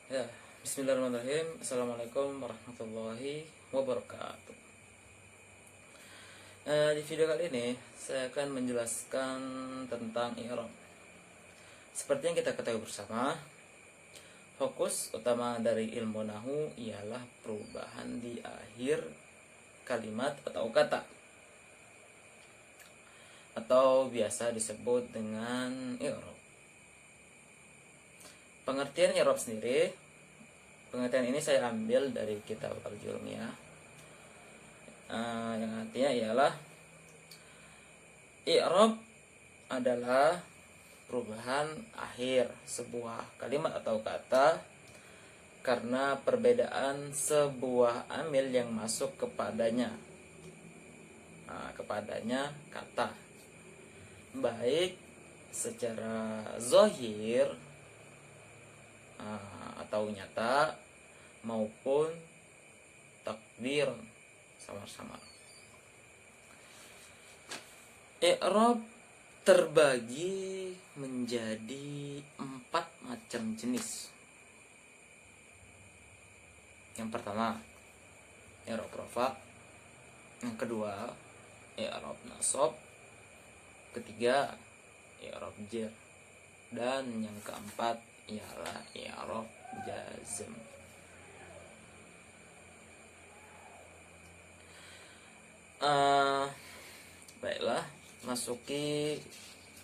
Ya, bismillahirrahmanirrahim. Assalamualaikum warahmatullahi wabarakatuh. Di video kali ini saya akan menjelaskan tentang i'rab. Seperti yang kita ketahui bersama, fokus utama dari ilmu nahwu ialah perubahan di akhir kalimat atau kata, atau biasa disebut dengan i'rab. Pengertian i'rab sendiri, pengertian ini saya ambil dari kitab Al-Jurmiyah, yang artinya ialah i'rab adalah perubahan akhir sebuah kalimat atau kata karena perbedaan sebuah amil yang masuk kepadanya, kepadanya kata, baik secara zahir atau nyata maupun takdir samar-samar. I'rab terbagi menjadi 4 macam jenis. Yang pertama, i'rab rafa. Yang kedua, i'rab nasab. Ketiga, i'rab jar. Dan yang keempat ialah i'rab jazm. Baiklah, masuki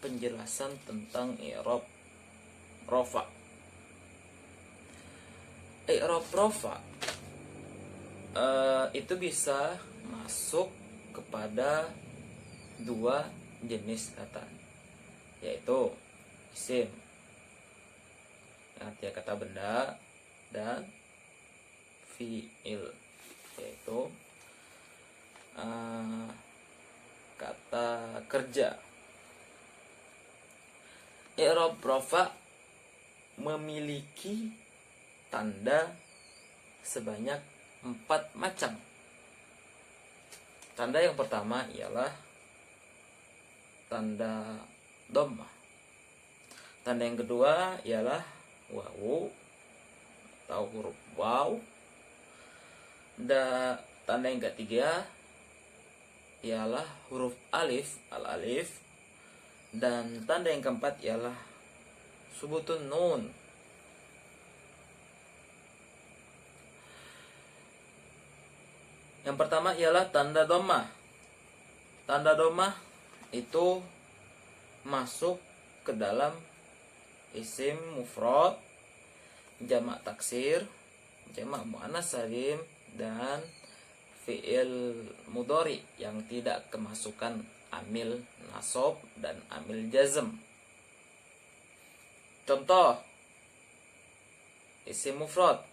penjelasan tentang i'rab rafa. I'rab rafa itu bisa masuk kepada 2 jenis kata, yaitu isim, artinya kata benda, dan fi'il, yaitu kata kerja. I'rab rafa memiliki tanda sebanyak 4 macam. Tanda yang pertama ialah tanda dhammah. Tanda yang kedua ialah wawu atau huruf waw. Dan tanda yang ketiga ialah huruf alif, al-alif. Dan tanda yang keempat ialah subutun nun. Yang pertama ialah tanda dhammah. Tanda dhammah itu masuk ke dalam isim mufrad, jamak taksir, jamak muannas salim, dan fi'il mudhari yang tidak kemasukan amil nasab dan amil jazm. Contoh isim mufrad,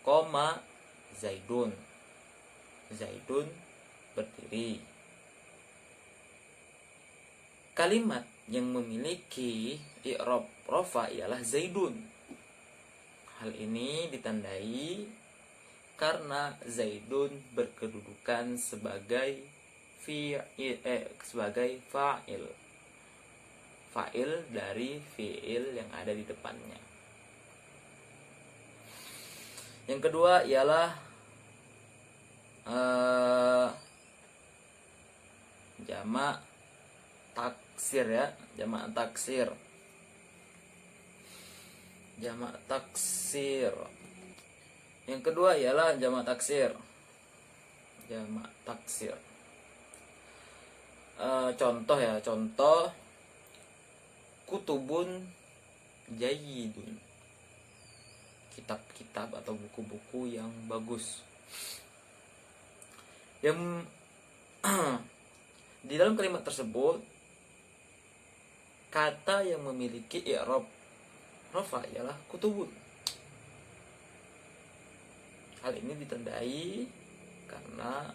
koma zaidun. Zaidun berdiri. Kalimat yang memiliki i'rab rafa ialah zaidun. Hal ini ditandai karena zaidun berkedudukan sebagai fa'il. Fa'il dari fi'il yang ada di depannya. Yang kedua ialah jamak taksir, ya, jamak taksir. Jamak taksir. Yang kedua ialah jamak taksir. Jamak taksir. Contoh kutubun jayyidun. Kitab-kitab atau buku-buku yang bagus. Yang di dalam kalimat tersebut, kata yang memiliki i'rab rafa ialah kutubun. Hal ini ditandai karena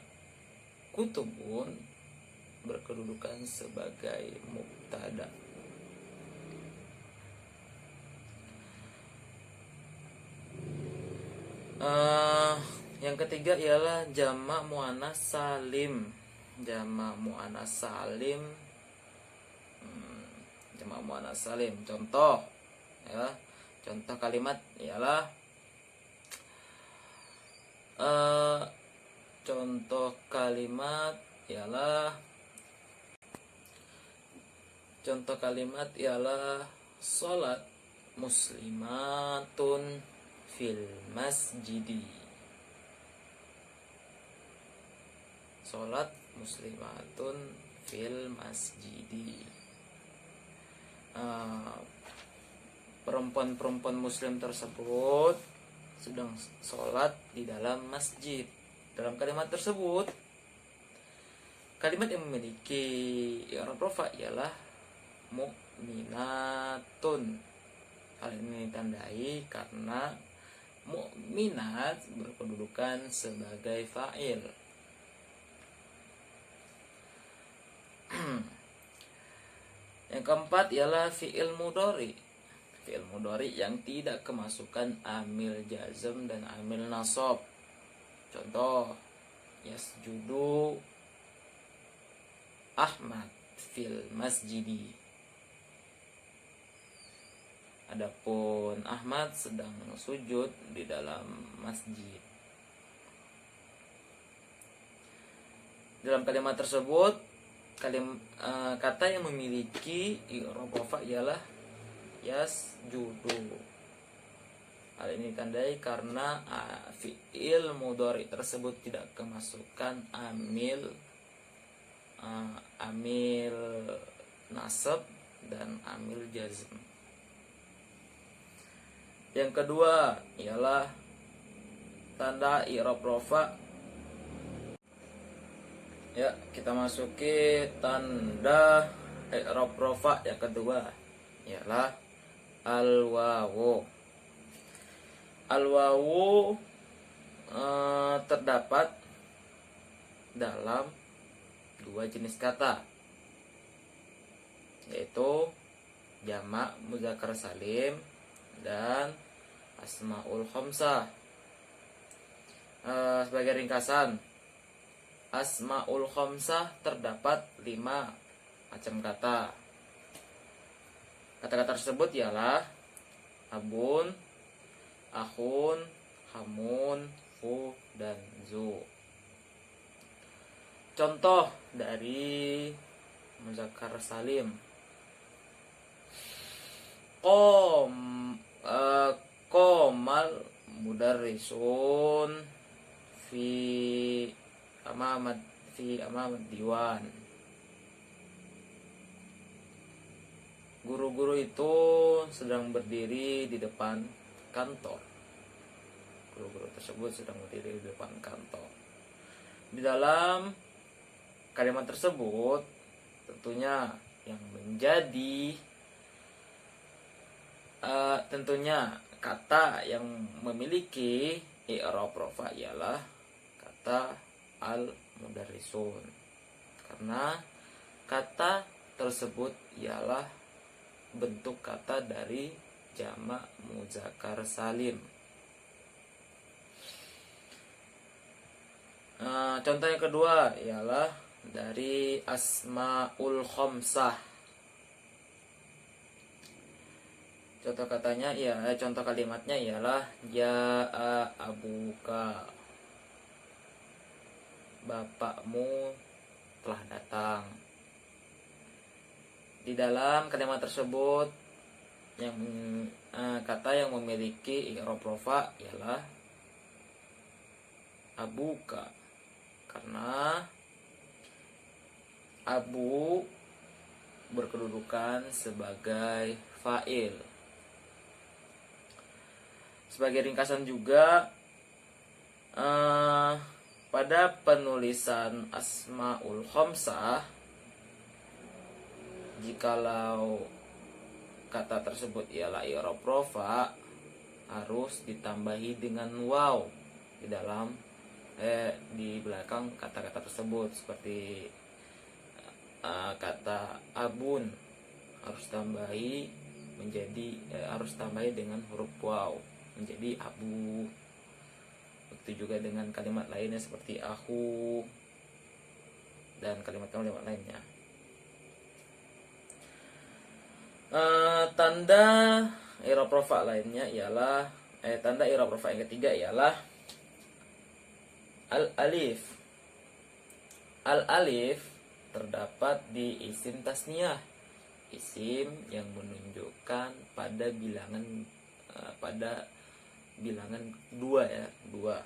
kutubun berkedudukan sebagai mubtada. Yang ketiga ialah jamak muannas salim. Jamak muannas salim. Jamak muannas salim. Contoh, ya, Contoh kalimat ialah eh, contoh kalimat ialah salat muslimatun fil masjidi. Salat muslimatun fil masjidi. Perempuan-perempuan muslim tersebut sedang sholat di dalam masjid. Dalam kalimat tersebut, kalimat yang memiliki i'rab rafa ialah mu'minatun. Hal ini ditandai karena mu'minat berkedudukan sebagai fa'il. Yang keempat ialah fi'il mudhari. Fi'il mudhari yang tidak kemasukan amil jazm dan amil nasab. Contoh, yasjudu Ahmad fil masjidi. Adapun Ahmad sedang sujud di dalam masjid. Dalam kalimat tersebut, kata yang memiliki i'rab rafa ialah yasjudu. Hal ini ditandai karena fi'il mudhari tersebut tidak kemasukan amil nasab dan amil jazm. Yang kedua ialah tanda i'rab rafa. Ya, kita masuki tanda i'rab rafa yang kedua ialah al-wawu. Al-wawu terdapat dalam dua jenis kata, yaitu jamak muzakkar salim dan asmaul khamsah. Sebagai ringkasan, asmaul khamsah terdapat 5 macam kata. Kata-kata tersebut ialah abun, akhun, hamun, fu, dan zu. Contoh dari muzakkar salim: qomal mudarrisun fi amamad diwan. Guru-guru itu sedang berdiri di depan kantor. Guru-guru tersebut sedang berdiri di depan kantor. Di dalam kalimat tersebut, tentunya yang menjadi kata yang memiliki i'rab rafa ialah kata al-mudarrisun, karena kata tersebut ialah bentuk kata dari jamak muzakkar salim. Contoh yang kedua ialah dari asmaul khamsah. Contoh kalimatnya ialah ja'a abuka, bapakmu telah datang. Di dalam kalimat tersebut, kata yang memiliki i'rab rafa ialah abuka, karena abu berkedudukan sebagai fa'il. Sebagai ringkasan juga, pada penulisan asmaul khamsah, jikalau kata tersebut ialah i'rab rafa, harus ditambahi dengan waw di belakang kata-kata tersebut. Seperti kata abun harus tambahi dengan huruf waw menjadi abu. Begitu juga dengan kalimat lainnya seperti aku dan kalimat-kalimat lainnya. Tanda i'rab rafa lainnya ialah tanda i'rab rafa yang ketiga ialah al-alif. Al-alif terdapat di isim tasniyah, isim yang menunjukkan pada bilangan dua ya, dua,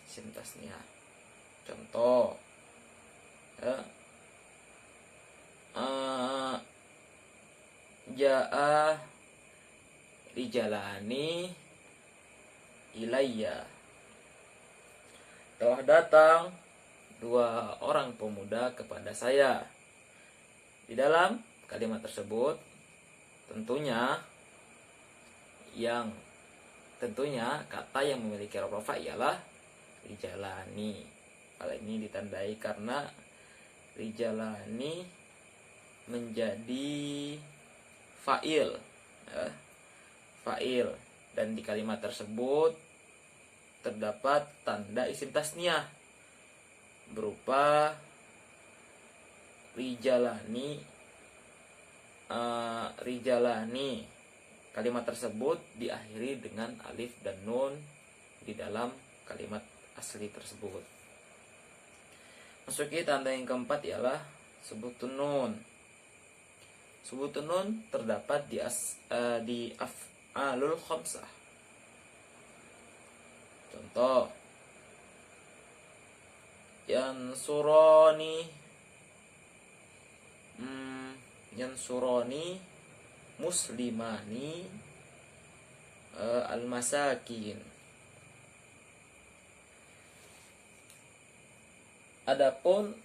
isim tasniyah. Contoh ya, ja'a rijalani ilayya, telah datang dua orang pemuda kepada saya. Di dalam kalimat tersebut tentunya kata yang memiliki i'rab rafa ialah rijalani. Hal ini ditandai karena rijalani menjadi fa'il ya, fa'il, dan di kalimat tersebut terdapat tanda isim tasniyah berupa rijalani. Kalimat tersebut diakhiri dengan alif dan nun di dalam kalimat asli tersebut. Masuki tanda yang keempat ialah subutun nun. Subutun nun terdapat di af'alul khamsah. Contoh yansuroni muslimani al-masakin. Adapun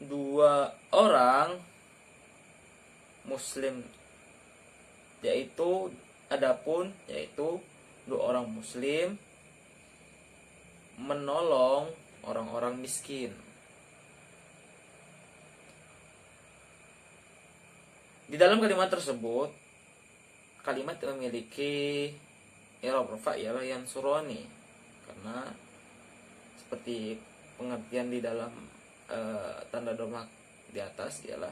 dua orang muslim yaitu dua orang muslim menolong orang-orang miskin. Di dalam kalimat tersebut, kalimat yang memiliki i'rab rafa ialah yansuroni, karena seperti pengertian di dalam tanda domak di atas ialah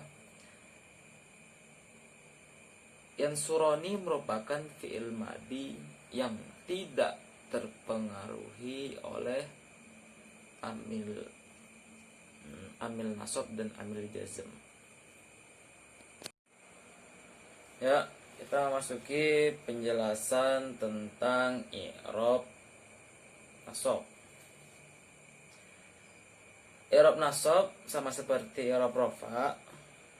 yansuroni merupakan fi'il madi yang tidak terpengaruhi oleh amil nasab dan amil jazm. Ya, kita masuki penjelasan tentang i'rab nasab. I'rab nasab sama seperti i'rab rafa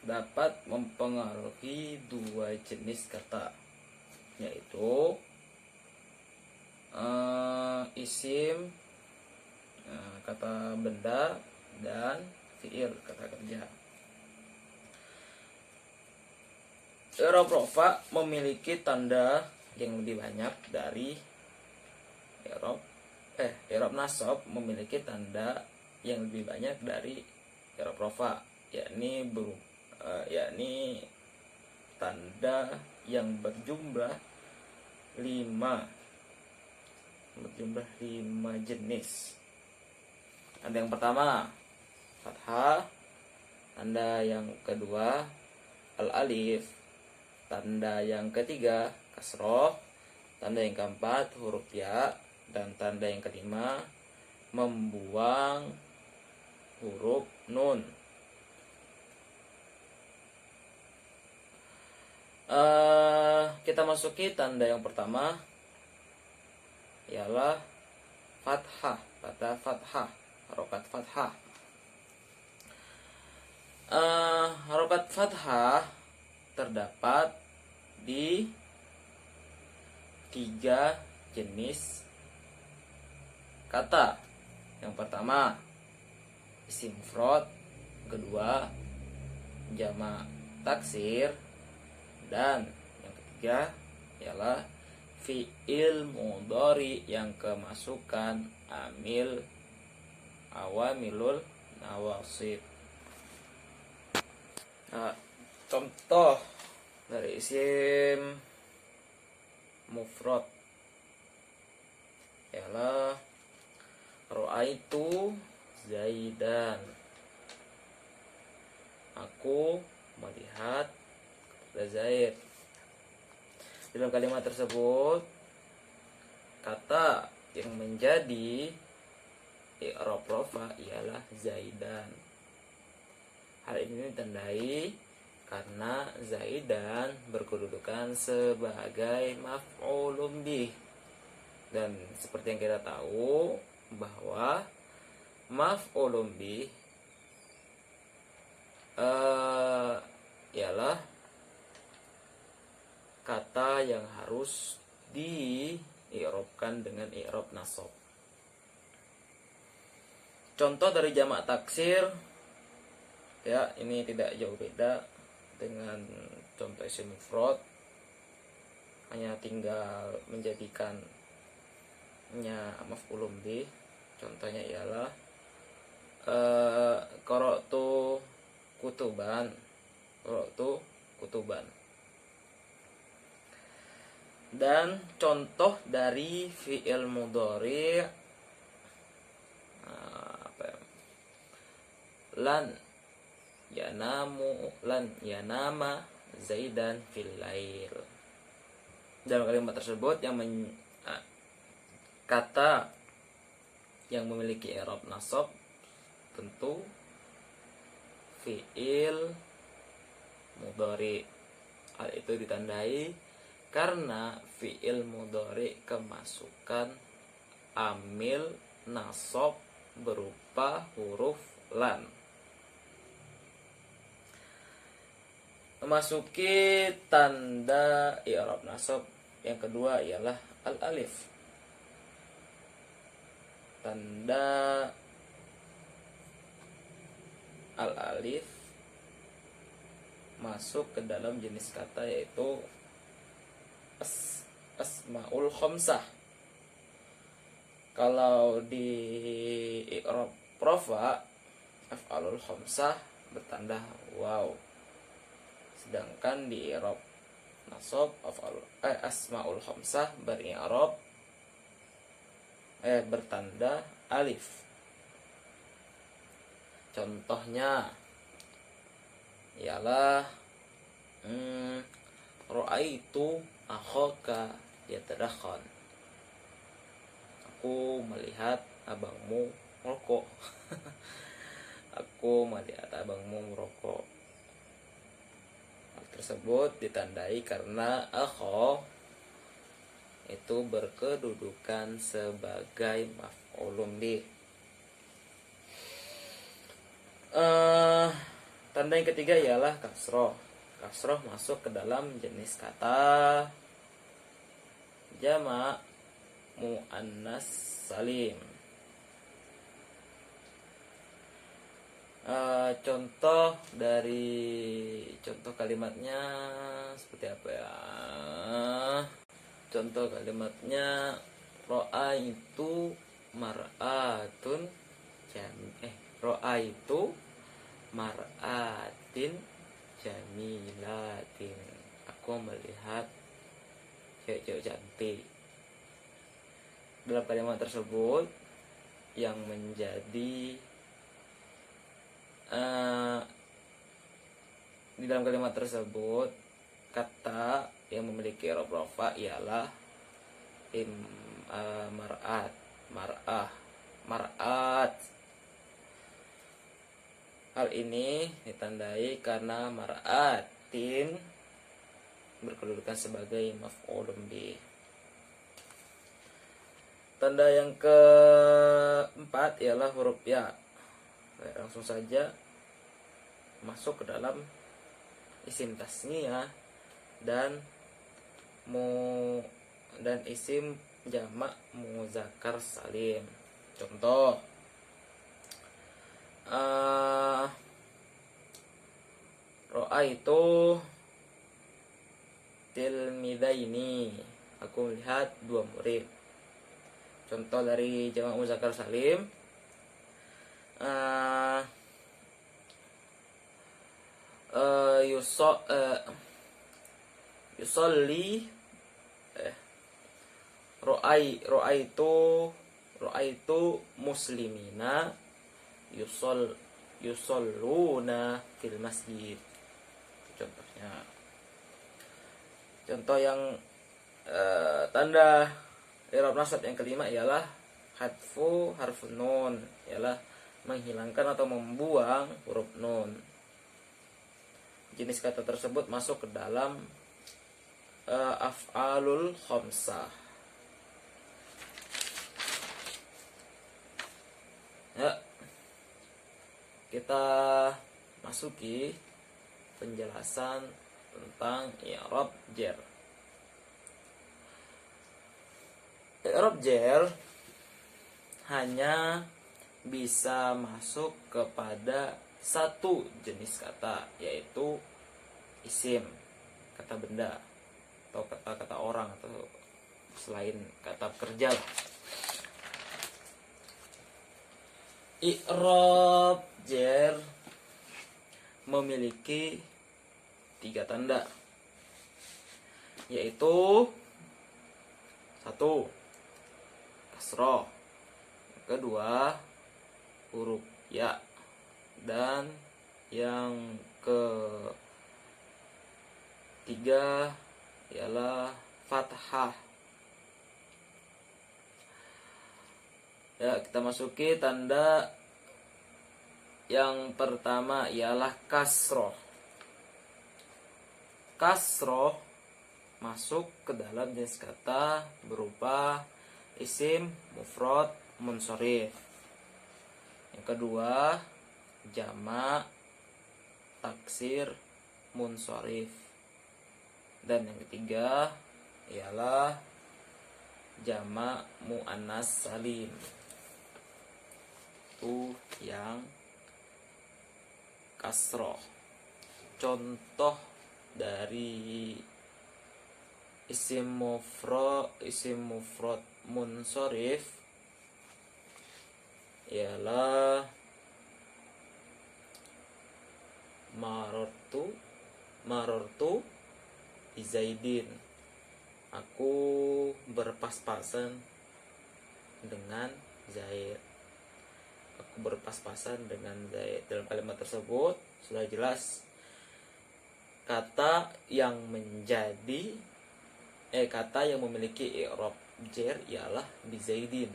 dapat mempengaruhi dua jenis kata, yaitu isim, kata benda, dan fi'il, kata kerja. I'rab rafa memiliki tanda yang lebih banyak dari i'rab nasab memiliki tanda yang lebih banyak dari i'rab rafa, yakni tanda yang berjumlah 5 jenis. Tanda yang pertama fathah, tanda yang kedua al-alif, tanda yang ketiga kasroh, tanda yang keempat huruf ya, dan tanda yang kelima membuang huruf nun. Kita masuki tanda yang pertama ialah fathah, pada fathah, harokat fathah. Harokat fathah terdapat di 3 jenis kata. Yang pertama isim mufrad, kedua jamak taksir, dan yang ketiga ialah fi'il mudhari yang kemasukan awamilul nawasib. Nah, contoh dari isim mufrad ialah ra'aitu Zaidan, aku melihat Zaid. Dalam kalimat tersebut kata yang menjadi i'rab rafa ialah Zaidan. Hal ini ditandai karena Zaidan berkedudukan sebagai maf'ulun bih. Dan seperti yang kita tahu bahwa maf'ulun bih ialah kata yang harus di-i'rabkan dengan i'rab nasab. Contoh dari jamak taksir, ya ini tidak jauh beda dengan contoh isim mufrad, hanya tinggal menjadikannya maf'ulun bih. Contohnya ialah qara'tu kutuban. Dan contoh dari fi'il mudhari' lan yanama Zaidan fil lail. Dalam kalimat tersebut kata yang memiliki i'rab nasab tentu fi'il mudhari'. Hal itu ditandai karena fi'il mudhari' kemasukan amil nasab berupa huruf lan. Memasuki tanda i'rab nasab yang kedua ialah al-alif. Tanda al-alif masuk ke dalam jenis kata yaitu asmaul khamsah. Kalau di i'rab rafa af'alul khamsah bertanda waw. Sedangkan di i'rab nasab asmaul khamsah bertanda alif. Contohnya ialah ra'aitu akhaka yatadakhan. Aku melihat abangmu merokok. Aku melihat abangmu merokok. Hal tersebut ditandai karena akho itu berkedudukan sebagai maf'ulun bih. Tanda yang ketiga ialah kasroh. Kasroh masuk ke dalam jenis kata jamak muannas salim. Contoh kalimatnya seperti apa ya? Contoh kalimatnya ra'aitu mar'atun ra'aitu mar'atin jamilatin. Aku melihat cewek-cewek cantik. Dalam kalimat tersebut yang menjadi di dalam kalimat tersebut kata yang memiliki i'rab rafa ialah mar'at. Hal ini ditandai karena mar'atin berkedudukan sebagai maf'ulun bih. Tanda yang keempat ialah huruf ya. Langsung saja masuk ke dalam isim tasniyah dan isim jamak muzakkar salim. Contoh ra'aitu tilmidaini. Aku melihat dua murid. Contoh dari jamak muzakkar salim yusolli ra'aitu muslimina yusolluna fil masjid. Contohnya. Contoh yang Tanda i'rab nasab yang kelima ialah hadfu harfun nun, ialah menghilangkan atau membuang huruf nun. Jenis kata tersebut masuk ke dalam af'alul khamsah. Ya, kita masuki penjelasan tentang i'rab jar. I'rab jar hanya bisa masuk kepada satu jenis kata, yaitu isim, kata benda atau kata-kata orang atau selain kata kerja lah. I'rab jar memiliki 3 tanda, yaitu 1. Kasroh, yang kedua huruf ya, dan yang ketiga ialah fathah. Ya, kita masuki tanda yang pertama ialah kasroh. Kasroh masuk ke dalam jenis kata berupa isim mufrad munsharif. Yang kedua jamak taksir munsharif. Dan yang ketiga ialah jamak muannas salim. Itu yang kasroh. Contoh dari isim mufrad munsharif ialah marortu bizaidin. Aku berpas-pasan dengan Zaid. Aku berpas-pasan dengan Zaid. Dalam kalimat tersebut sudah jelas kata yang memiliki i'rab jar ialah bizaidin.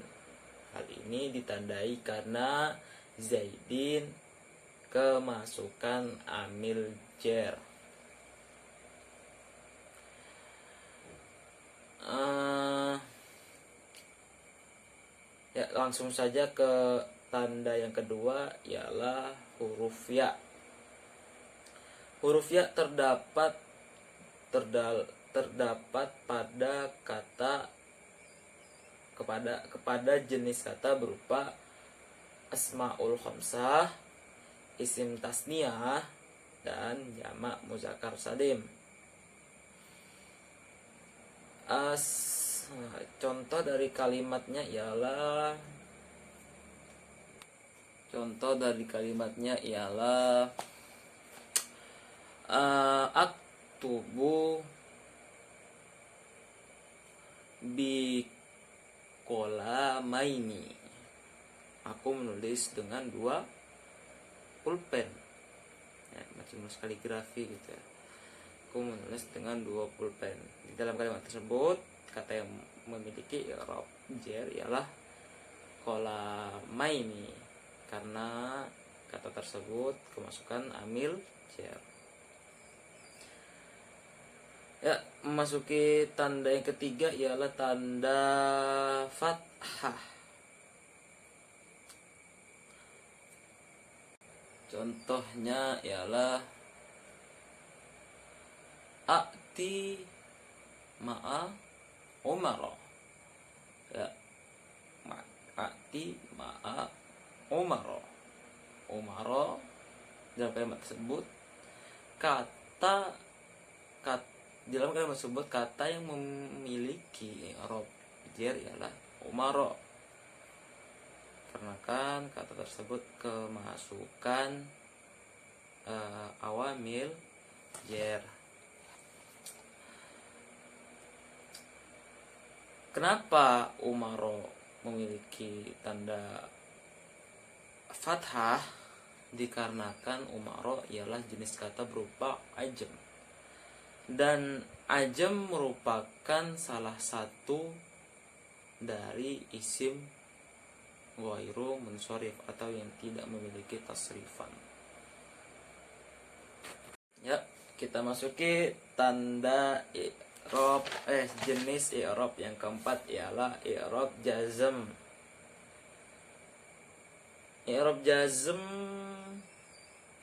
Hal ini ditandai karena Zaidin kemasukan amil jar. Ya, langsung saja ke tanda yang kedua ialah huruf ya. Huruf ya terdapat pada kata kepada jenis kata berupa asmaul khamsah, isim tasniyah, dan jamak muzakkar salim. Contoh dari kalimatnya ialah aktubu bi kolamaini. Aku menulis dengan 2 pulpen. Ya, macam nulis kaligrafi gitu ya. Aku menulis dengan 2 pulpen. Di dalam kalimat tersebut kata yang memiliki i'rab jar ialah kolamaini karena kata tersebut kemasukan amil jar. Ya, memasuki tanda yang ketiga ialah tanda fathah. Contohnya ialah a'ti ma'a umaro. Ya, a'ti ma'a umaro. Umaro dalam kalimat tersebut kata yang memiliki i'rab jar ialah umaro. Karena kan kata tersebut kemasukan awamil jar. Kenapa umaro memiliki tanda fathah? Dikarenakan umaro ialah jenis kata berupa ajam, dan Ajam merupakan salah satu dari isim ghairu munsharif atau yang tidak memiliki tasrifan. Ya, kita masuki tanda i'rab jenis i'rab yang keempat ialah i'rab jazm. I'rab jazm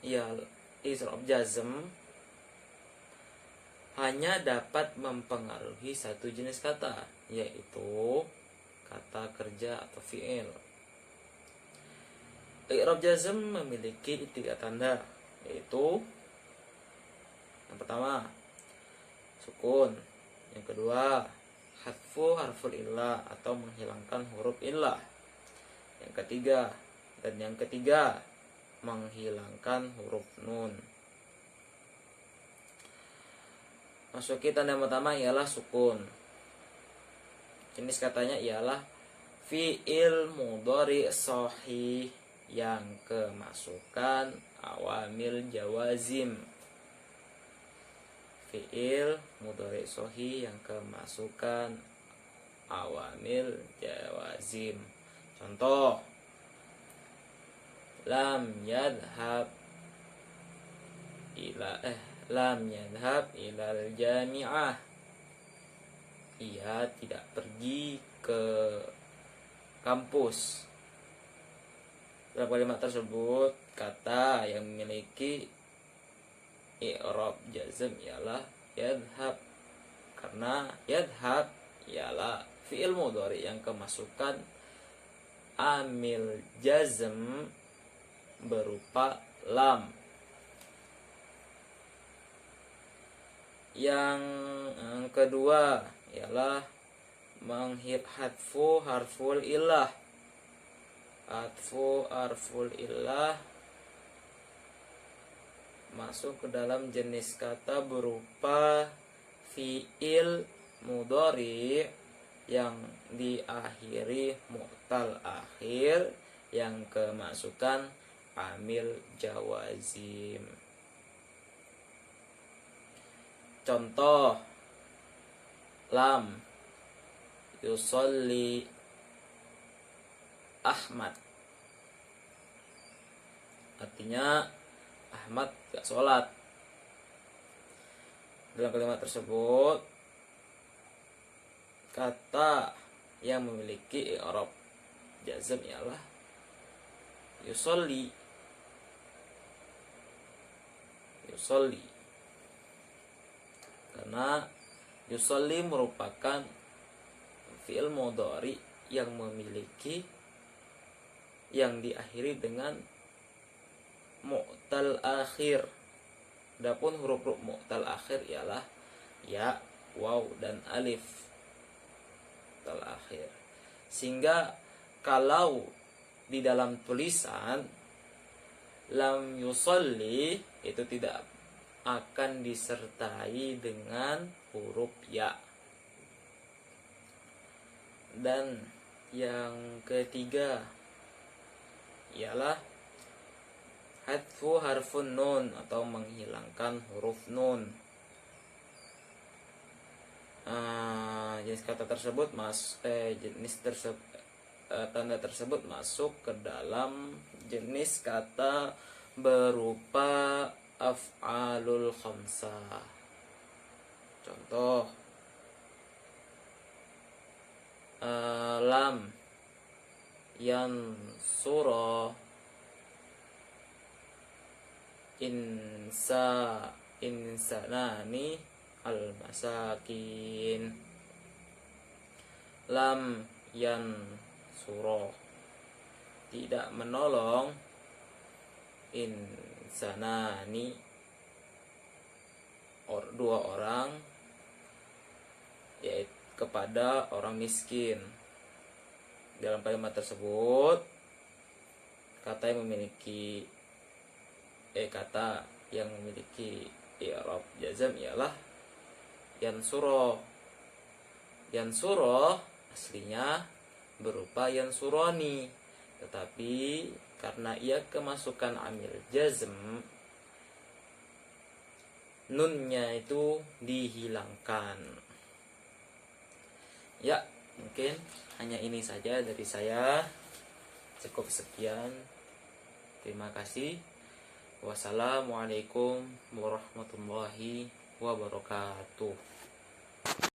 ya i'rab jazm hanya dapat mempengaruhi satu jenis kata, yaitu kata kerja atau fi'il. I'rab jazm memiliki 3 tanda, yaitu yang pertama sukun, yang kedua hadfu harful illah atau menghilangkan huruf illah, yang ketiga menghilangkan huruf nun. Masuki tanda yang pertama ialah sukun. Jenis katanya ialah fi'il mudhari shahih yang kemasukan awamil jawazim. Fi'il mudhari shahih yang kemasukan awamil jawazim. Contoh, lam yadhhab ilal jami'ah. Ia tidak pergi ke kampus. Dalam kalimat tersebut, kata yang memiliki i'rab jazm ialah yadhhab, karena yadhhab ialah fi'il mudhari yang kemasukan amil jazm berupa lam. Yang kedua ialah hadfu harful illah. Hadfu harful illah masuk ke dalam jenis kata berupa fi'il mudhari yang diakhiri mu'tal akhir yang kemasukan amil jawazim. Contoh, lam yusolli Ahmad. Artinya Ahmad gak sholat. Dalam kalimat tersebut, kata yang memiliki i'rab jazm ialah yusolli. Karena yusolli merupakan fi'il mudhari yang memiliki yang diakhiri dengan mu'tal akhir. Adapun huruf mu'tal akhir ialah ya, waw dan alif mu'tal akhir. Sehingga kalau di dalam tulisan lam yusolli itu tidak akan disertai dengan huruf ya. Dan yang ketiga ialah hadfu harfun nun atau menghilangkan huruf nun. Jenis kata tersebut tanda tersebut masuk ke dalam jenis kata berupa af'alul khamsah. Contoh, lam yansura insanani al-masakin. Lam yansura tidak menolong insanani dua orang, yaitu kepada orang miskin. Dalam kalimat tersebut, kata yang memiliki i'rab jazm ialah yansura. Yansura aslinya berupa yansurani, tetapi karena ia kemasukan amil jazm nunnya itu dihilangkan. Ya, mungkin hanya ini saja dari saya. Cukup sekian. Terima kasih. Wassalamualaikum warahmatullahi wabarakatuh.